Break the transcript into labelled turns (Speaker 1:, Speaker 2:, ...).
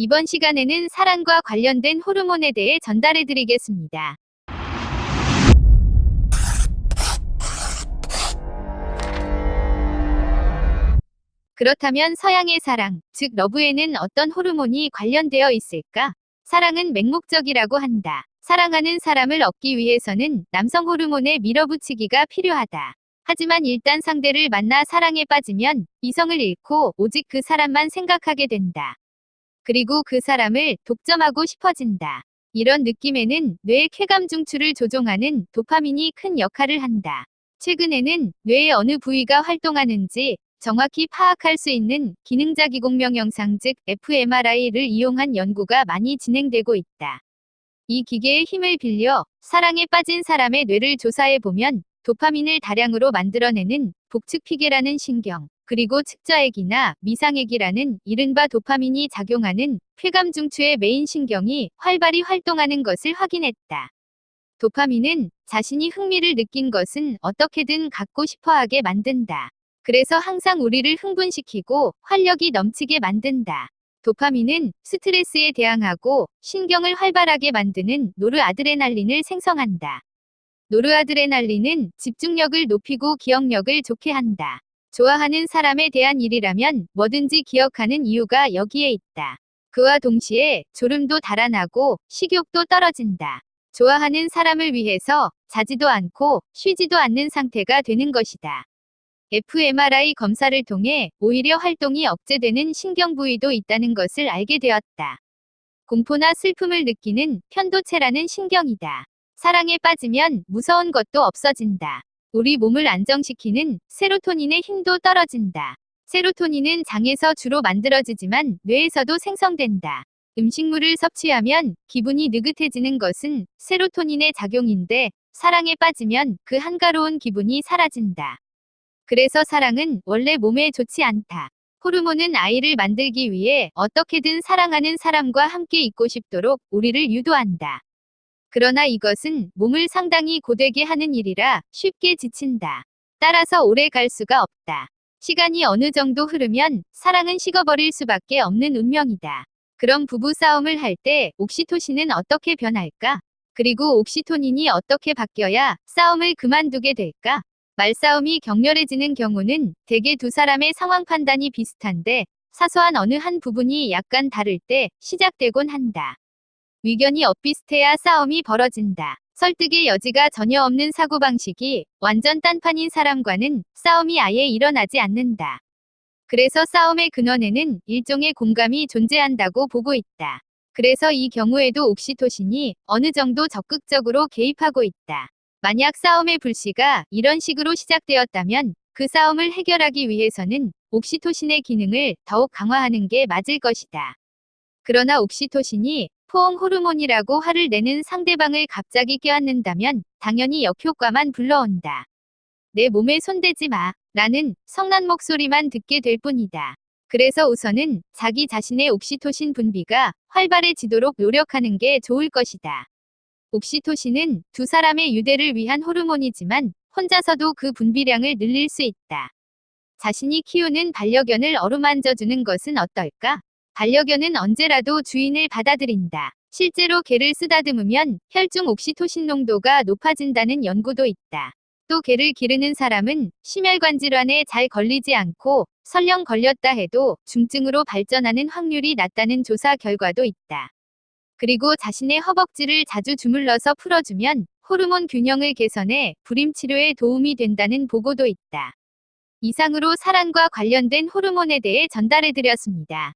Speaker 1: 이번 시간에는 사랑과 관련된 호르몬에 대해 전달해 드리겠습니다. 그렇다면 서양의 사랑, 즉 러브에는 어떤 호르몬이 관련되어 있을까? 사랑은 맹목적이라고 한다. 사랑하는 사람을 얻기 위해서는 남성 호르몬의 밀어붙이기가 필요하다. 하지만 일단 상대를 만나 사랑에 빠지면 이성을 잃고 오직 그 사람만 생각하게 된다. 그리고 그 사람을 독점하고 싶어진다. 이런 느낌에는 뇌의 쾌감 중추를 조종하는 도파민이 큰 역할을 한다. 최근에는 뇌의 어느 부위가 활동하는지 정확히 파악할 수 있는 기능자기공명 영상 즉 fMRI를 이용한 연구가 많이 진행되고 있다. 이 기계의 힘을 빌려 사랑에 빠진 사람의 뇌를 조사해보면 도파민을 다량으로 만들어내는 복측피계라는 신경, 그리고 측자액이나 미상액이라는 이른바 도파민이 작용하는 쾌감 중추의 메인 신경이 활발히 활동하는 것을 확인했다. 도파민은 자신이 흥미를 느낀 것은 어떻게든 갖고 싶어하게 만든다. 그래서 항상 우리를 흥분시키고 활력이 넘치게 만든다. 도파민은 스트레스에 대항하고 신경을 활발하게 만드는 노르아드레날린을 생성한다. 노르아드레날린은 집중력을 높이고 기억력을 좋게 한다. 좋아하는 사람에 대한 일이라면 뭐든지 기억하는 이유가 여기에 있다. 그와 동시에 졸음도 달아나고 식욕도 떨어진다. 좋아하는 사람을 위해서 자지도 않고 쉬지도 않는 상태가 되는 것이다. fMRI 검사를 통해 오히려 활동이 억제되는 신경 부위도 있다는 것을 알게 되었다. 공포나 슬픔을 느끼는 편도체라는 신경이다. 사랑에 빠지면 무서운 것도 없어진다. 우리 몸을 안정시키는 세로토닌의 힘도 떨어진다. 세로토닌은 장에서 주로 만들어지지만 뇌에서도 생성된다. 음식물을 섭취하면 기분이 느긋해지는 것은 세로토닌의 작용인데 사랑에 빠지면 그 한가로운 기분이 사라진다. 그래서 사랑은 원래 몸에 좋지 않다. 호르몬은 아이를 만들기 위해 어떻게든 사랑하는 사람과 함께 있고 싶도록 우리를 유도한다. 그러나 이것은 몸을 상당히 고되게 하는 일이라 쉽게 지친다. 따라서 오래 갈 수가 없다. 시간이 어느 정도 흐르면 사랑은 식어버릴 수밖에 없는 운명이다. 그럼 부부 싸움을 할 때 옥시토신은 어떻게 변할까? 그리고 옥시토닌이 어떻게 바뀌어야 싸움을 그만두게 될까? 말싸움이 격렬해지는 경우는 대개 두 사람의 상황 판단이 비슷한데 사소한 어느 한 부분이 약간 다를 때 시작되곤 한다. 의견이 엇비슷해야 싸움이 벌어진다. 설득의 여지가 전혀 없는 사고방식이 완전 딴판인 사람과는 싸움이 아예 일어나지 않는다. 그래서 싸움의 근원에는 일종의 공감이 존재한다고 보고 있다. 그래서 이 경우에도 옥시토신이 어느 정도 적극적으로 개입하고 있다. 만약 싸움의 불씨가 이런 식으로 시작되었다면 그 싸움을 해결하기 위해서는 옥시토신의 기능을 더욱 강화하는 게 맞을 것이다. 그러나 옥시토신이 포옹 호르몬이라고 화를 내는 상대방을 갑자기 껴안는다면 당연히 역효과만 불러온다. 내 몸에 손대지 마. 라는 성난 목소리만 듣게 될 뿐이다. 그래서 우선은 자기 자신의 옥시토신 분비가 활발해지도록 노력하는 게 좋을 것이다. 옥시토신은 두 사람의 유대를 위한 호르몬이지만 혼자서도 그 분비량을 늘릴 수 있다. 자신이 키우는 반려견을 어루만져주는 것은 어떨까? 반려견은 언제라도 주인을 받아들인다. 실제로 개를 쓰다듬으면 혈중 옥시토신 농도가 높아진다는 연구도 있다. 또 개를 기르는 사람은 심혈관 질환에 잘 걸리지 않고 설령 걸렸다 해도 중증으로 발전하는 확률이 낮다는 조사 결과도 있다. 그리고 자신의 허벅지를 자주 주물러서 풀어주면 호르몬 균형을 개선해 불임 치료에 도움이 된다는 보고도 있다. 이상으로 사랑과 관련된 호르몬에 대해 전달해드렸습니다.